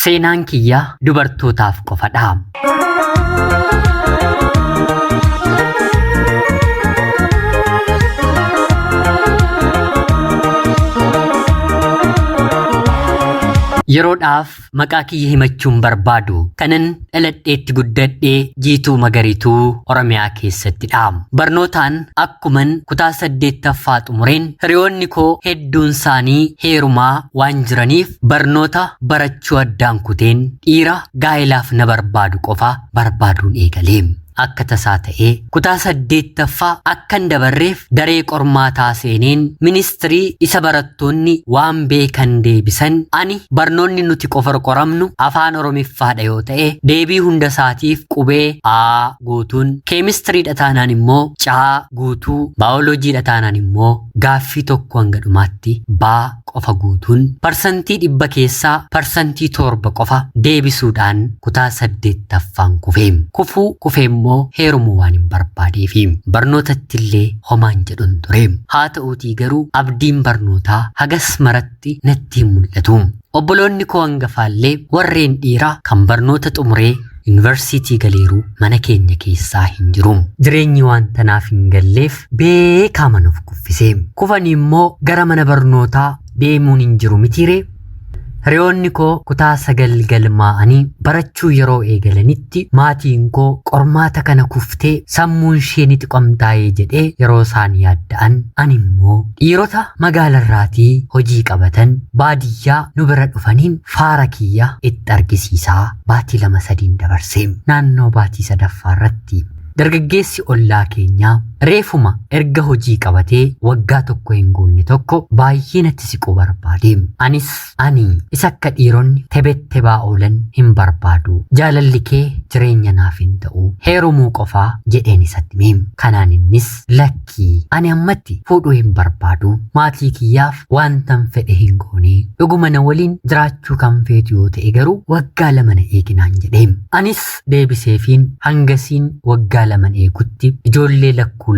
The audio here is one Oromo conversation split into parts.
Seenaan kiyya dubartootaaf qofadha. Yeroodhaaf maqaa kiyya himachuun barbaadu kanan dhaladheetti guddadhee Jiituu Magariituu Oromiyaa keessattidha. Barnootaan akkuman kutaa 8ffaa xumureen hiriyoonni koo hedduun isaanii heerumaa waan jiraniif barnoota barachuu addaan kuteen dhiira gaa'ilaaf na barbaadu qofa barbaaduun eegalee. Akka tasaa ta'ee kutaa 8ffaa akkan dabarreef daree qormaataa seeneen ministirii isa barattoonni waan beekan deebisan ani barnoonni nuti qofa qoramnu afaan Oromiffaadha yoo ta'e deebii hunda isaatiif qubee A guutuun keemistiriidha taanaan immoo C guutuu baayoloojiidha taanaan immoo gaaffii tokko hanga dhumaatti B qofa guutuun parsantii 100 keessaa parsantii 7 qofa deebisuudhaan kutaa 8ffaan kufeemmoo heerumuu waan hin barbaadeefi barnootatti illee homaan jedhun ture. Haa ta'uutii garuu abdiin barnootaa hagas maratti natti hin mul'atu. Obboloonni koo hangafaallee warreen dhiiraa kan barnoota xumuree Yuunivarsiitii galeeruu mana keenya keessaa hin jiru. Jireenyi waan tanaaf hin galleef beekaa manuuf kuffisee. Kufanii immoo gara mana barnootaa deemuun hin jiru mitiiree. Hiriyoonni koo kutaa 9 galmaa'anii barachuu yeroo eegalanitti maatiin koo qormaata kana kuftee sammuun ishee ni xiqqamtaa'ee jedhee yeroo isaan yaadda'an ani immoo dhiirota magaalarraatii hojii qabatan baadiyyaa nu bira dhufaniin faara kiyya itti argisiisaa baatii 2-3 dabarsee naannoo baatii 3ffaarratti dargaggeessi ollaa keenyaa reefuma erga hojii qabatee waggaa tokko hin guunne tokko baay'ee natti siquu barbaade. Anis isa akka dhiironni tebettebaa oolan hin barbaadu. Jaalalli kee jireenya naaf hin ta'u. Heerumuu qofaa jedheen isatti hime. Kanaan innis lakkii ani ammatti fuudhuu hin barbaadu. Maatii kiyyaaf waantan fedhe hin goone. Dhuguma na waliin jiraachuu kan feetu yoo ta'e garuu waggaa 2 na eeginaan jedhe. Anis deebiseefiin hangasiin waggaa 2 eegutti ijoollee lakkuu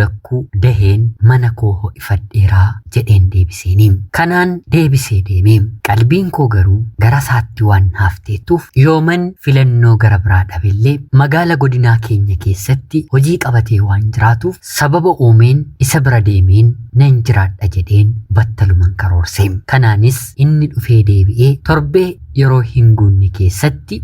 daheen mana koo ho'ifadheeraa jedheen deebiseeni. Kanaan deebisee deemee qalbiin koo garuu gara isaatti waan hafteetuuf yooman filannoo gara biraa dhabeellee magaala godinaa keenya keessatti hojii qabatee waan jiraatuuf sababa uumeen isa bira deemeen nan jiraadha jedheen battaluman karoorse. Kanaanis inni dhufee deebi'ee torbee yeroo hin guunne keessatti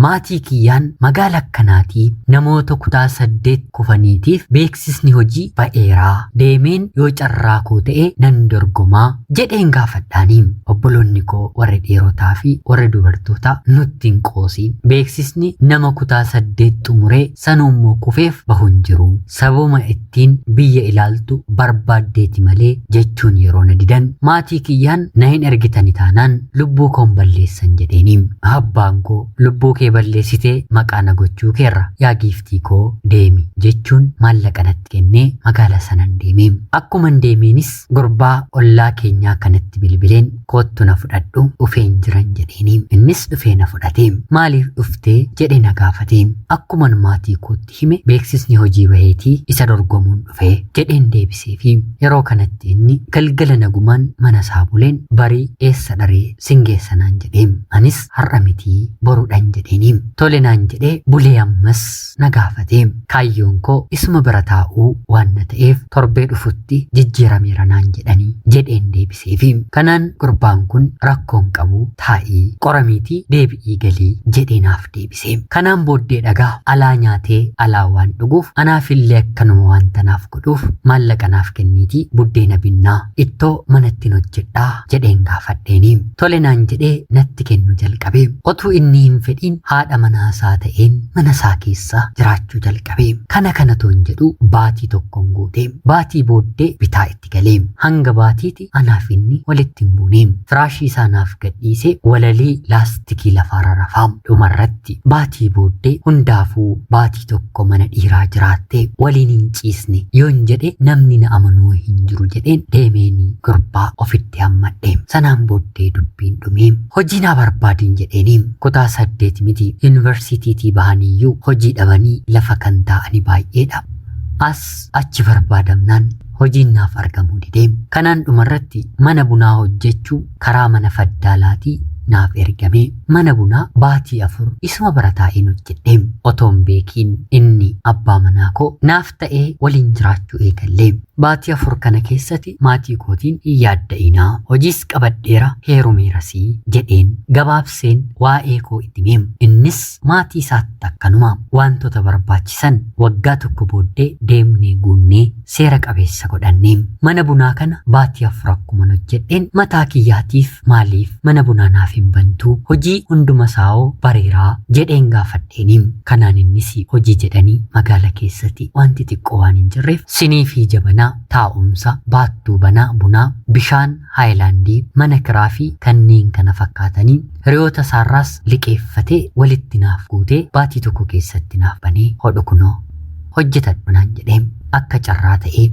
maatii kiyyaan magaala akkanaatii namoota kutaa 8 kufaniitiif beeksisni hojii ba'eeraa deemeen yoo carraa koo ta'e nan dorgomaa jedheen gaafadhaanii. Obboloonni koo warri dhiirotaa fi warri dubartootaa nutti hin qoosiin beeksisni nama kutaa 8 xumuree sanuummoo kufeef bahu hin jiru. Sababa ittiin biyya ilaaltu barbaaddeeti malee jechuun yeroo na didan maatii kiyyaan na hin ergitani taanaan lubbuu koon balleessan jedheeni. Abbaan koo lubbuu kee balleessitee maqaa na gochuu keerra yaa giiftii koo deemi jechuun maallaqa natti kennee magaala sanan deeme. Akkuman deemeenis gurbaa ollaa keenyaa kanatti bilbileen koottu na fudhadhu dhufeen jiran jedheeni. Innis dhufee na fudhate. Maaliif dhuftee jedhee na gaafate. Akkuman maatii kootti hime beeksisni hojii baheetii isa dorgomuun dhufe jedheen deebiseefi yeroo kanatti inni galgala nagumaan mana isaa buleen barii eessa dharee singeessanaan jedheen. Anis har'a mitii boruudhaan jedheen. Tole naan jedhee bulee ammas na gaafate. Kaayyoon koo isuma bira taa'uu waan na ta'eef torbee dhufutti jijjiirameera naan jedhanii jedheen deebiseefi. Kanaan gurbaan kun rakkoon qabu taa'ii qoramiitii deebi'ii galii jedhee naaf deebise. Kanaan booddee dhagaa alaa nyaatee alaa waan dhuguuf anaafillee akkanuma waan tanaaf godhuuf maallaqa naaf kenniitii buddeena binnaa ittoo manatti hojjedhaa jedheen gaafadheeni. Tole naan jedhee natti kennu jalqabe. Otuu inni hin fedhiin haadha manaasaa ta'een manasaa keessa jiraachuu jalqabe. Kana toon jedhu baatii tokkoon guute. Baatii booddee bitaa itti galee. Hanga baatiiti anaaf inni walitti hin buune. Firaashii isaa naaf gadhiisee walalii laastikii lafaarra rafaa. Dhumarratti baatii booddee hundaafuu baatii tokko mana dhiiraa jiraattee waliin hin ciisne yoon jedhe namni na amanuu hin jiru jedheen deemeenii gurbaa ofitti hammadhe. Sanaan booddee dubbiin dhume. Hojii naa barbaadin jedheeni kutaa 8 miti yuunivarsiitiitii bahaniyyuu hojii dhabanii lafa kan taa'anii baay'eedha. As achi barbaadamnaan hojiin naaf argamuu didee. Kanaan dhumarratti mana bunaa hojjechuu karaa mana faddaalaatii naaf ergame mana bunaa baatii 4 isuma barataa hojjedheem otoon beekiin inni abbaa manaa koo naaf ta'ee waliin jiraachuu eegallee baatii 4 kana keessatti maatii kootiin hin yaadda'inaa hojiis qabadheera heerumeerasii jedheen gabaabseen waa'ee koo itti himeem innis maatii isaatti akkanuma wantoota barbaachisan waggaa tokko booddee deemnee guunnee seera qabeessa godhanneem mana bunaa kana baatii 4 akkuma hojjedheen mataa kiyyaatiif maaliif mana bunaa naaf hin bantuu hojii hunduma saa'oo bareeraa jedheen gaafadheeniim kanaan innis hojii jedhanii magaala keessatti wanti xiqqoo waan hin jirreef sinii fi jabanaa taa'umsa baattuu banaa bunaa bishaan haayilaandii mana kiraa fi kanneen kana fakkaatanii hiriyoota isaarraas liqeeffatee walitti naaf guutee baatii tokko keessatti naaf banee hodhu kunoo hojjetadhu naan jedheem akka carraa ta'ee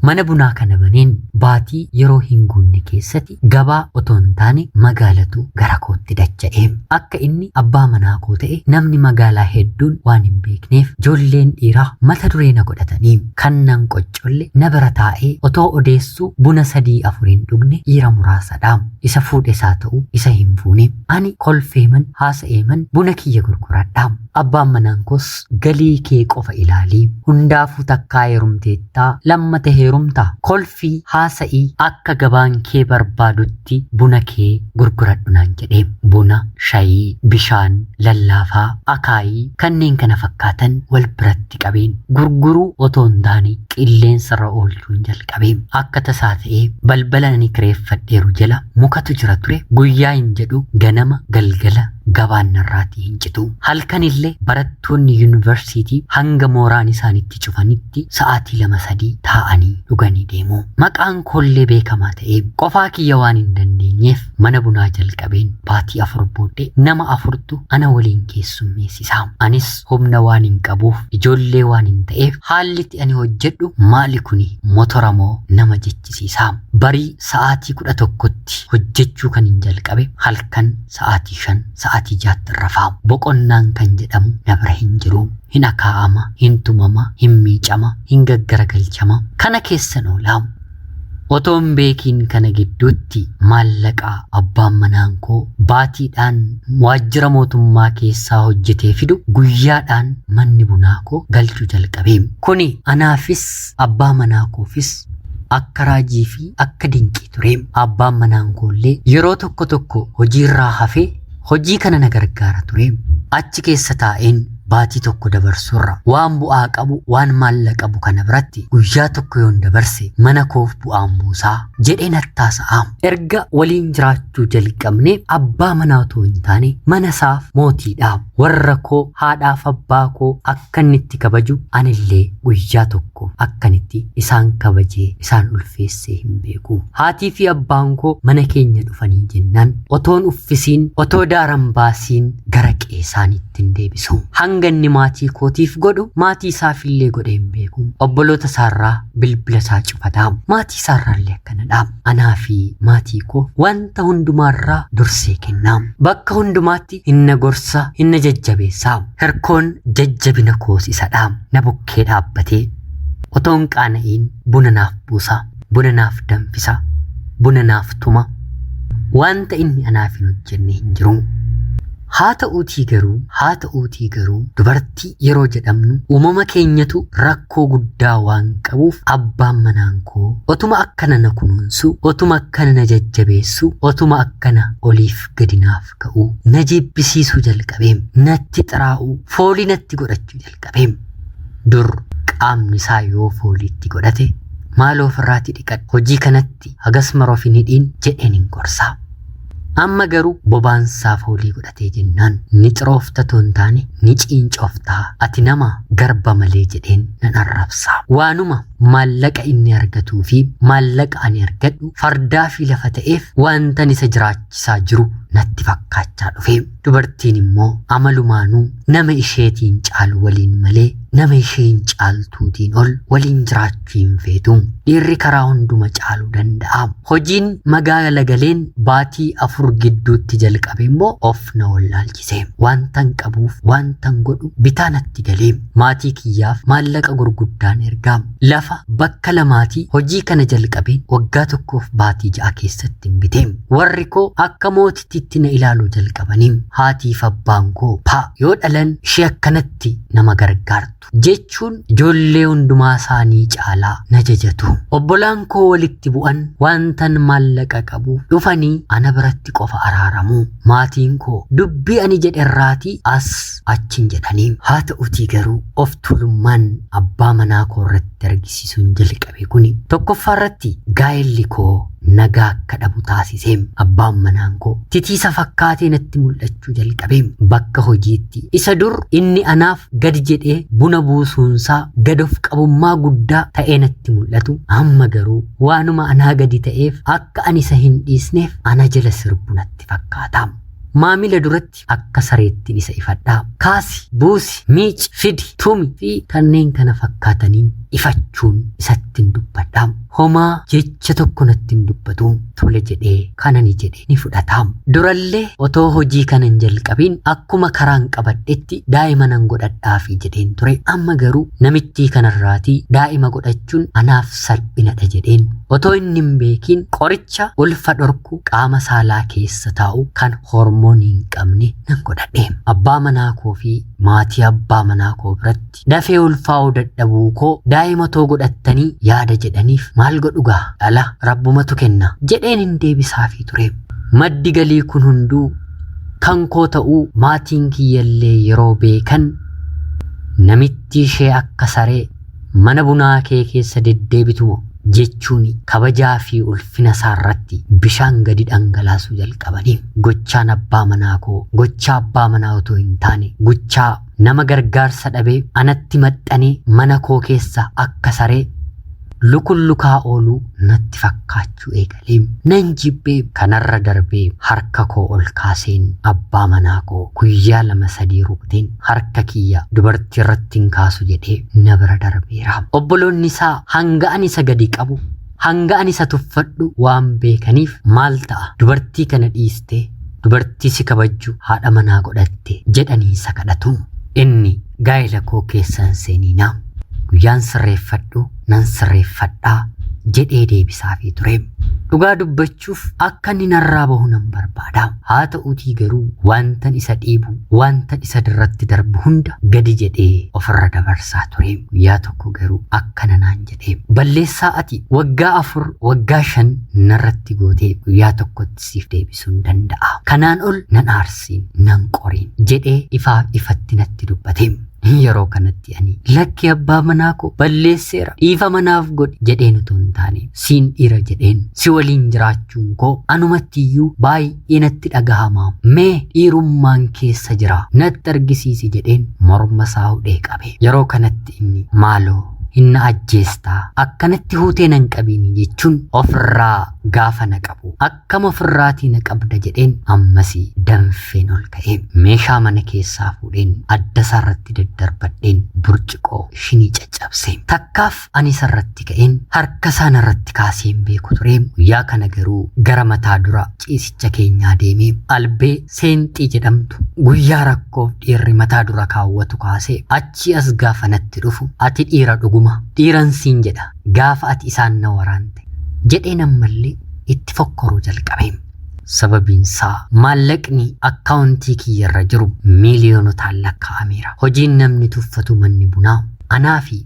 mana bunaa kana baneen baatii yeroo hin guunne keessatti gabaa otoo hin taane magaalatu gara kootti dacha'ee akka inni abbaa manaa koo ta'e namni magaalaa hedduun waan hin beekneef ijoolleen dhiiraa mata duree na godhatanii kannan qoccolle na bira taa'ee otoo odeessuu buna 3-4 dhugne dhiira muraasadha isa fuudhesaa ta'u isa hin fuune ani kolfeeman haasa'eeman buna kiyya gurguradha abbaan manaan koos galii kee qofa ilaalii hundaafuu takkaa heerumteettaa lammata heerumta kolfii haasa'ii akka gabaan kee barbaadutti buna kee gurguradhu naan jedhee buna shayii bishaan lallaafaa akaayii kanneen kana fakkaatan wal biratti qabeen gurguruu otoo hin taane qilleensarra oolchuun jalqabee akka tasaa ta'ee balbala ani kireeffadheeru jala mukatu jira ture guyyaa hin jedhu ganama galgala gabaan narraatii hin citu halkanillee barattoonni yuunivarsiitii hanga mooraan isaanitti cufanitti sa'aatii 2-3 taa'anii dhuganii deemu maqaan koollee beekamaa ta'ee qofaa kiyya waan hin dandeenyeef mana bunaa jalqabeen baatii 4 booddee nama 4tu ana waliin keessummeessisa anis humna waan hin qabuuf ijoollee waan hin ta'eef haallitti ani hojjedhu maali kuni motora moo nama jechisiisa barii sa'aatii 11tti hojjechuu kan hin jalqabe halkan sa'aatii 5 sa'aatii 6 rafaa boqonnaan kan jedhamu na bira hin jiru hin akaa'ama hin tumama hin miicama hin gaggaragalchama kana keessan oolaa otoon beekiin kana gidduutti maallaqaa abbaan manaan koo baatiidhaan waajjira mootummaa keessaa hojjetee fidu guyyaadhaan manni bunaa koo galchuu jalqabee kuni anaafis abbaa manaa koofis akka raajii fi akka dinqii ture abbaan manaan koollee yeroo tokko hojiirraa hafee hojii kana na gargaara ture achi keessa taa'een baatii tokko dabarsurra waan bu'aa qabu waan maallaqa qabu kana biratti guyyaa tokko yoon dabarse mana koof bu'aan buusaa jedhee nattaasa'a erga waliin jiraachuu jalqabne abbaa manaa otoo hin taane mana isaaf mootiidha warra koo haadhaaf abbaa koo akkanitti kabaju anillee guyyaa tokko akkanitti isaan kabajee isaan ulfeessee hin beeku haatii fi abbaan koo mana keenya dhufanii jennaan otoon uffisiin otoo daaran baasiin gara qeesaanitti hin deebisu hanganni maatii kootiif godhu maatii isaafillee godhee hin beeku obboloota isaarraa bilbila isaa cufataa maatii isaarraallee akkanadha anaa fi maatii koo wanta hundumaarraa dursee kennaa bakka hundumaatti hinna gorsa hinna jajjabeessaa hirkoon jajjabina koos isadha na bukkee dhaabbatee otoon qaana'iin buna naaf buusa buna naaf danfisa buna naaf tuma wanta inni anaaf hin hojjenne hin jiru haa ta'uutii garuu dubartii yeroo jedhamnu uumama keenyatu rakkoo guddaa waan qabuuf abbaan manaan koo otuma akkana na kunuunsu otuma akkana na jajjabeessu otuma akkana oliif gadinaaf ka'u na jibbisiisuu jalqabeem natti xiraa'uu foolii natti godhachuu jalqabeem dur qaamni isaa yoo fooliitti godhate maaloo ofirraatti dhiqadhu hojii kanatti hagas maroof hin hidhiin jedheen hin gorsaa amma garuu bobaansaa foolii godhatee jennaan ni xiroofta toon taane ni ciincooftaa ati nama garba malee jedheen nan arrabsaa waanuma maallaqa inni argatuu fi maallaqa ani argadhu fardaa fi lafa ta'eef wantan isa jiraachisaa jiru natti fakkaachaa dhufe dubartiin immoo amalumaanuu nama isheetiin caalu waliin malee nama isheen caaltuutiin ol waliin jiraachuu hin feetu dhiirri karaa hunduma caaluu danda'a hojiin magaala galeen baatii 4 gidduutti jalqabe immoo of na wallaalchise wantan qabuuf wantan godhu bitaa natti galee maatii kiyyaaf maallaqa gurguddaan ergaa lafa lafa bakka lamaati hojii kana jalqabeen waggaa tokkoof baatii 6 keessatti biteem. Warri koo akka mootitti na ilaaluu jalqabaniim haatiif abbaan koo yoo dhalan ishee akkanatti nama gargaartu jechuun ijoollee hundumaa isaanii caalaa na jajatu. Obbolaan koo walitti bu'an wantan maallaqa qabu dhufanii ana biratti qofa araaramu. Maatiin koo dubbii ani jedherraatii as achin jedhaniim. Haa ta'utii garuu of tuulummaan abbaa manaa koo irratti argisiisuun jalqabe kuni tokkoffaarratti gaa'elli koo nagaa akka dhabu taasiseem. Abbaan manaan koo titiisa fakkaatee natti mul'achuu jalqabeem. Bakka hojiitti isa dur inni anaaf gadi jedhee buna buusuunsaa gad of qabummaa guddaa ta'ee natti mul'atu amma garuu waanuma anaa gadi ta'eef akka ani isa hin dhiisneef ana jala sirbu natti fakkaataam. Maamila duratti akka sareettiin isa ifadhaa. Kaasi, buusi, miici, fidi, tumi fi kanneen kana fakkaataniin ifachuun isatti dubbadhaam. Homaa jecha tokko natti dubbatuun tole jedhee kanani jedhee ni fudhataam. Durallee otoo hojii kanan jalqabiin akkuma karaan qabadhetti daa'ima nan godhadhaafi jedheen ture. Amma garuu namitti kanarraatii daa'ima godhachuun anaaf salphinadha jedheen. Otoo inni hin beekiin qoricha ulfa dhorku qaama saalaa keessa taa'u kan hormoonii hin qabne nan godhadheem. Abbaa manaa koo fi maatii abbaa manaa koo biratti dafee ulfaa'uu dadhabuu koo daa'ima too godhattanii yaada jedhaniif maal godhugaa dhala rabbumatu kenna jedheen hin deebisaafii ture. Maddi galii kun hunduu kan koo ta'uu maatiin kiyyallee yeroo beekan namitti ishee akka saree mana bunaa kee keessa deddeebitumo jechuun kabajaa fi ulfina isaarratti bishaan gadi dhangalaasuu jalqabanii. Gochaan abbaa manaa koo gochaa abbaa manaa otoo hin taane gochaa nama gargaarsa dhabee anatti maxxanee mana koo keessa akka saree lukullukaa ooluu natti fakkaachuu eegaleem. Nan jibbee kanarra darbee harka koo ol kaaseen abbaa manaa koo guyyaa 2-3 rukuteen harka kiyya dubartii irratti hin kaasu jedhee na bira darbeera. Obboloonni isaa hanga ani isa gadi qabu hanga ani isa tuffadhu waan beekaniif maal ta'a dubartii kana dhiistee dubartii si kabajju haadha manaa godhatte jedhanii isa kadhatu. Inni gaa'ela koo keessan seeninaa guyyaan sirreeffadhu nan sirreeffadhaa jedhee deebisaafii ture. Dhugaa dubbachuuf akka inni narraa bahu nan barbaada. Haa ta'uutii garuu wantan isa dhiibu wantan isa irratti darbu hunda gadi jedhee ofirra dabarsaa ture. Guyyaa tokko garuu akkana naan jedhee balleessaa ati waggaa 4 waggaa 5 narratti gootee guyyaa tokkotti siif deebisuu hin danda'a. Kanaan ol nan aarsiin nan qoriin jedhee ifaaf ifatti natti dubbate. Yeroo kanatti ani lakki abbaa manaa koo balleesseera dhiifa manaaf godhi jedheen utuu hin taane siin dhiira jedheen si waliin jiraachuun koo anumattiyyuu baay'ee natti dhagahamaa mee dhiirummaan keessa jira natti argisiisi jedheen morma isaa hudhee qabe. Yeroo kanatti inni maaloo hinna ajjeestaa akkanatti huutee nan qabiini jechuun ofirraa gaafa na qabu akkam ofirraatii na qabda jedheen ammasii danfeen ol ka'ee meeshaa mana keessaa fuudheen adda isaarratti daddarbadheen burciqoo shinii caccabsee takkaaf ani isarratti ka'een harka isaan irratti kaaseen beeku ture. Guyyaa kana garuu gara mataa dura ciisicha keenyaa deemee albee seenxii jedhamtu guyyaa rakkoof dhiirri mataa dura kaawwatu kaasee achi as gaafa natti dhufu ati dhiira dhuguma dhiiran siin jedha gaafa ati isaan na waraante jedhee nammallee itti fokkoruu jalqabe. Sababiinsaa maallaqni akkaawuntii kiyyarra jiru miiliyoonotaan lakkaa'ameera. Hojiin namni tuffatu manni bunaa anaa fi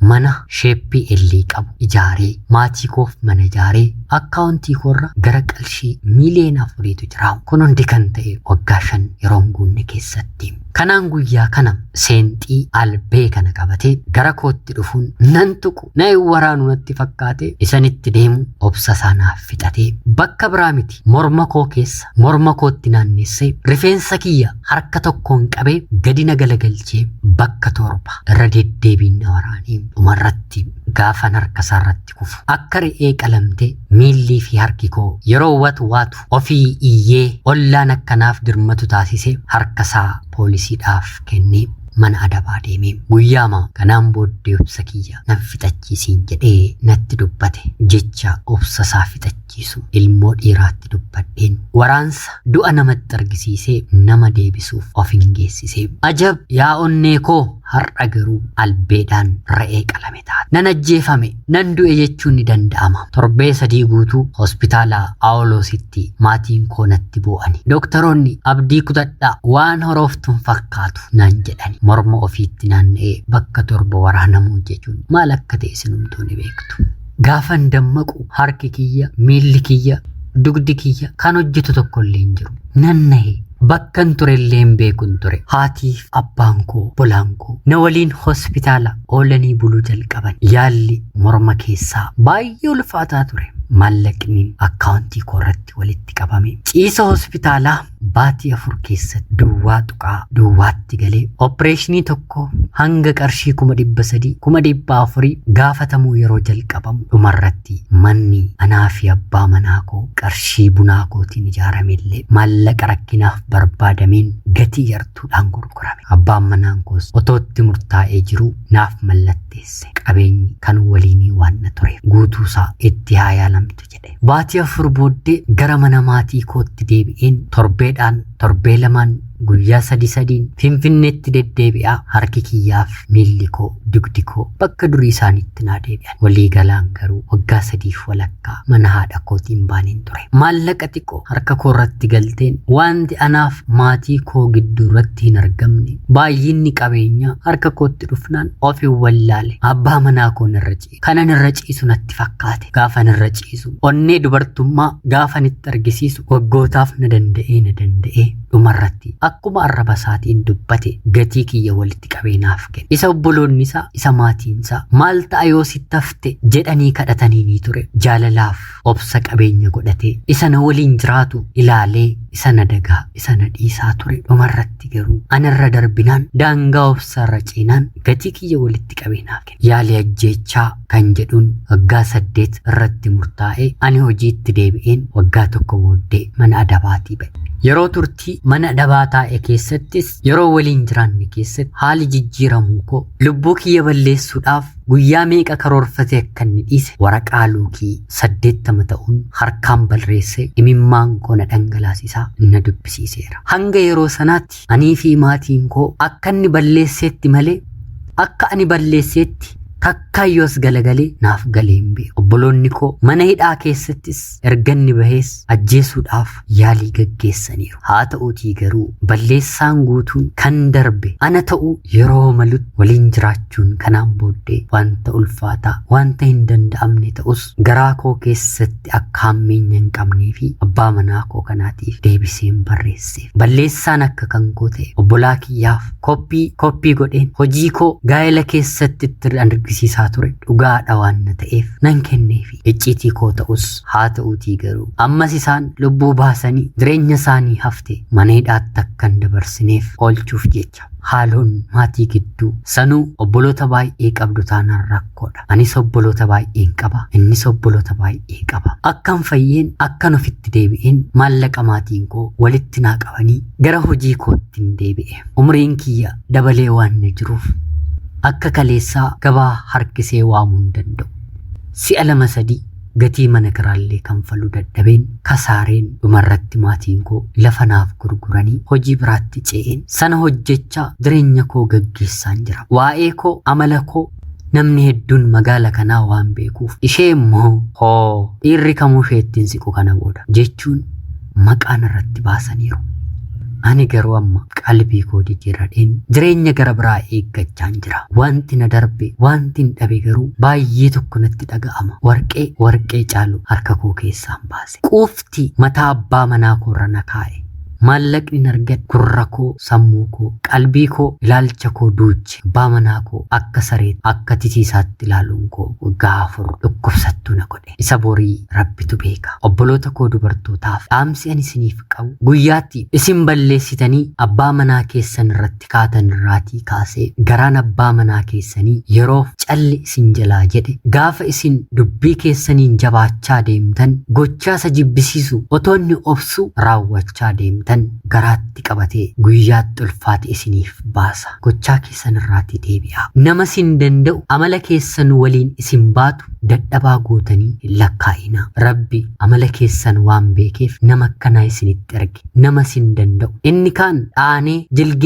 mana sheeppii illii qabu ijaaree maatii koof mana ijaaree akkaawuntii koorra gara qarshii miiliyoona 4tu jira. Kun hundi kan ta'e waggaa 5 yeroon guunne keessatti. Kanaan guyyaa kana seenxii albee kana qabatee gara kootti dhufuun nan tuqu na waraanu natti fakkaate isanitti deemu obsa isaanaaf fixatee bakka biraa miti morma koo keessa morma kootti naannessee rifeensa kiyya harka tokkoon qabee gadi na galagalchee bakka 7 irra deddeebiin na waraanee dhumarratti gaafa harka isaarratti kufu akka re'ee qalamtee miillii fi harki koo yeroo waatu ofii iyyee ollaan akkanaaf dirmatu taasisee harka isaa poolisiidhaaf kennee mana adabaa deemee guyyaama kanaan booddee obsa kiyya nan fixachiisiin jedhee natti dubbate jecha obsa isaa fixachiisu ilmoo dhiiraatti dubbadheen waraansa du'a namatti argisiisee nama deebisuuf of hin geessisee. Ajab yaa onnee koo har'a garuu albeedhaan re'ee qalame taate. Nan ajjeefame nan du'e jechuun ni danda'ama. Torbee 3 guutuu hospitaala Awuloositti maatiin koo natti boo'ani. Doktoroonni abdii kutadhaa waan horooftuun fakkaatu naan jedhani. Morma ofiitti naanna'ee bakka 7 waraanamuu jechuun maal akka ta'e isinumtuu ni beektu. Gaafan dammaqu harki kiyya, miilli kiyya, dugdi kiyya kan hojjetu tokko illee hin jiru. Nanna'e bakkan turellee hin beekun ture. Haatiif abbaan koo bolaan koo na waliin hospitaala oolanii buluu jalqaban. Yaalli morma keessaa baay'ee ulfaataa ture. Maallaqni akkaawuntii koo irratti walitti qabame. Ciisa hospitaalaa baatii 4 keessatti duwwaatti galee opereeshinii tokko hanga qarshii 300,000 400,000 gaafatamuu yeroo jalqabamu dhumarratti manni anaa fi abbaa manaa koo qarshii bunaa kootiin ijaaramellee maallaqa rakkinaaf barbaadameen gatii yartuudhaan gurgurame. Abbaan manaan koos otootti murtaa'ee jiru naaf mallatteesse. Qabeenyi kan waliinii waan na tureef guutuusaa itti haa yaalamtu jedhe. Baatii 4 booddee gara mana maatii kootti deebi'een torbee 2 guyyaa 3 Finfinneetti deddeebi'aa harki kiyyaaf miilli koo dugdi koo bakka durii isaaniitti naa deebi'an. Walii galaan garuu waggaa 3 walakkaa mana haadha kootiin baaniin ture. Maallaqa xiqqoo harka koo irratti galteen wanti anaaf maatii koo gidduu irratti hin argamne baay'inni qabeenyaa harka kootti dhufnaan ofiin wallaale. Abbaa manaa koo irra ciise. Kanan irra ciisu natti fakkaate. Gaafan irra ciisu onnee dubartummaa gaafan itti argisiisu waggootaaf na danda'ee dhumarratti akkuma arraba isaatiin dubbate gatii kiyya walitti qabeenaaf kenne. Isa obboloonni isaa isa maatiin isaa maal ta'a yoo sitti hafte jedhanii kadhatanii ni ture. Jaalalaaf obsa qabeenya godhatee isa na waliin jiraatu ilaalee isa na dagaa isa na dhiisaa ture. Dhumarratti garuu anarra darbinaan daangaa obsarra ciinaan gatii kiyya walitti qabeenaaf kenne. Yaalii ajjeechaa kan jedhuun waggaa 8 irratti murtaa'ee ani hojiitti deebi'een waggaa 1 booddee mana adabaatii ba'e. Yeroo turtii mana adabaa taa'e keessattis yeroo waliin jiraanne keessatti haali jijjiiramuu koo lubbuu kiyya balleessuudhaaf guyyaa meeqa karoorfate akka inni dhiise waraqaa luukii 80 ta'uun harkaan barreesse imimmaan koo na dhangalaasisaa na dubbisiiseera. Hanga yeroo sanaatti anii fi maatiin koo akka inni balleesseetti malee akka ani balleesseetti takkaayyoos galagalee naaf galee hin beeku. Obboloonni koo mana hidhaa keessattis erganni bahees ajjeesuudhaaf yaalii gaggeessaniiru. Haa ta'uutii garuu balleessaan guutuun kan darbe ana ta'uu yeroo malutti waliin jiraachuun kanaan booddee wanta ulfaataa wanta hin danda'amne ta'us garaa koo keessatti akka hammeenya hin qabnee fi abbaa manaa koo kanaatiif deebiseen barreesseef. Balleessaan akka kan koo ta'e obbolaa kiyyaaf koppii godheen hojii koo gaa'ela keessatti itti argisiisaa ture dhugaadha waan na ta'eef nan kenneefi icciitii koo ta'us. Haa ta'uutii garuu ammas isaan lubbuu baasanii jireenya isaanii hafte mana hidhaatti akkan dabarsineef oolchuuf jecha haaloon maatii gidduu sanuu obboloota baay'ee qabdu taanaan rakkoodha. Anis obboloota baay'een qaba innis obboloota baay'ee qaba. Akkan fayyeen akkan ofitti deebi'een maallaqa maatiin koo walitti naa qabanii gara hojii kootti hin deebi'e. Umriin kiyya dabalee waan na jiruuf akka kaleessaa gabaa harkisee waamuu hin danda'u. Si'a 2-3 gatii mana kiraallee kanfaluu dadhabeen kasaareen dhumarratti maatiin koo lafa naaf gurguranii hojii biraatti ce'een sana hojjechaa jireenya koo gaggeessaan jira. Waa'ee koo amala koo namni hedduun magaala kanaa waan beekuuf ishee immoo dhiirri kamuu isheettiin siqu kana booda jechuun maqaan irratti baasaniiru. Ani garuu amma qalbii koo jijjiirradheen jireenya gara biraa eeggachaan jira. Wanti na darbe wanti hin dhabe garuu baay'ee tokko natti dhaga'ama. Warqee caalu harka koo keessaan baase. Quufti mataa abbaa manaa koo irra na kaa'e. Maallaqni argate gurra koo sammuu koo qalbii koo ilaalcha koo duuche. Abbaa manaa koo akka sareetti akka titiisaatti ilaaluun koo waggaa 4 dhukkubsattuu na godhe. Isa borii rabbitu beeka. Obboloota koo dubartootaaf dhaamsi ani isiniif qabu guyyaatti isin balleessitanii abbaa manaa keessan irratti kaatan irraatii kaasee garaan abbaa manaa keessanii yeroof calli isin jalaa jedhe gaafa isin dubbii keessaniin jabaachaa deemtan gochaasa jibbisiisu otoonni obsu raawwachaa deemtan garaatti qabatee guyyaatti ulfaate isiniif baasa. Gochaa keessan irraatii deebi'aa. Nama sin danda'u amala keessan waliin isin baatu dadhabaa gootanii lakkaa'ina. Rabbi amala keessan waan beekeef nama akkanaa isinitti erge, nama sin danda'u. Inni kaan dhaanee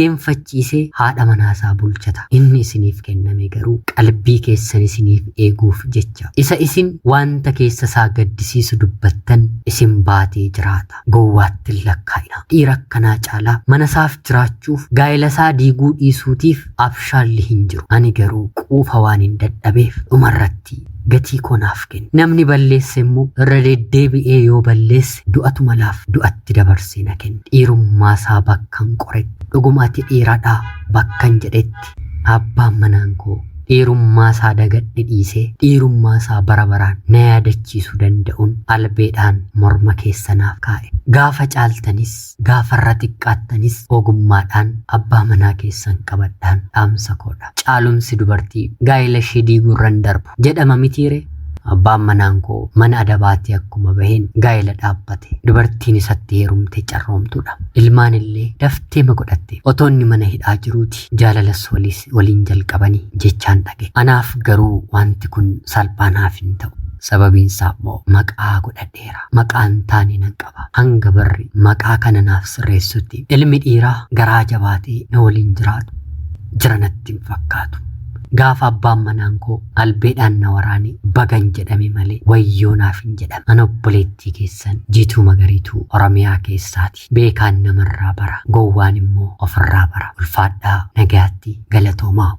jilgeenfachiisee haadha manaasaa bulchata. Inni isiniif kenname garuu qalbii keessan isiniif eeguuf jecha. Isa isin wanta keessa isaa gaddisiisu dubbattan isin baatee jiraata. Gowwaatti lakkaa'ina. Dhiira akkanaa caalaa mana isaaf jiraachuuf gaa'ela isaa diiguu dhiisuutiif abshaalli hin jiru. Ani garuu quufa waan hin dadhabeef dhumarratti gatii konaaf kenna. Namni balleesse immoo irra deddeebi'ee yoo balleesse du'atu malaaf du'atti dabarsee na kenna. Dhiirummaa isaa bakkan qoretti dhuguma ati dhiiradhaa bakkan jedhetti abbaan manaan koo dhiirummaa isaa dagadhe dhiisee dhiirummaa isaa bara baraan na yaadachiisuu danda'uun albeedhaan morma keessanaaf kaa'e. Gaafa caaltanis gaafa irra xiqqaattanis ogummaadhaan abbaa manaa keessan qabadhaan dhaamsa koodha. Caalumsi dubartii gaa'ela ishee diiguurran darbu jedhama mitiire. Abbaan manaan koo mana adabaatti akkuma baheen gaa'ela dhaabbate. Dubartiin isatti heerumte carroomtuudha. Ilmaan illee daftee godhatte. Otoonni mana hidhaa jiruuti jaalalas waliin jalqabanii jechaan dhage. Anaaf garuu wanti kun salphaanaaf hin ta'u. Sababiin isaa immoo maqaa godhadheera. Maqaan taane nan qaba. Hanga barri maqaa kana naaf sirreessutti ilmi dhiiraa garaa jabaatee na waliin jiraatu jiranatti hin fakkaatu. Gaafa abbaan manaan koo albeedhaan na waraane bagan jedhame malee wayyoo naaf hin jedhame. Ana obboleettii keessan Jiituu Magariituu Oromiyaa keessaati. Beekaan namarraa bara, gowwaan immoo ofirraa bara. Ulfaadhaa nagaatti galatoomaa.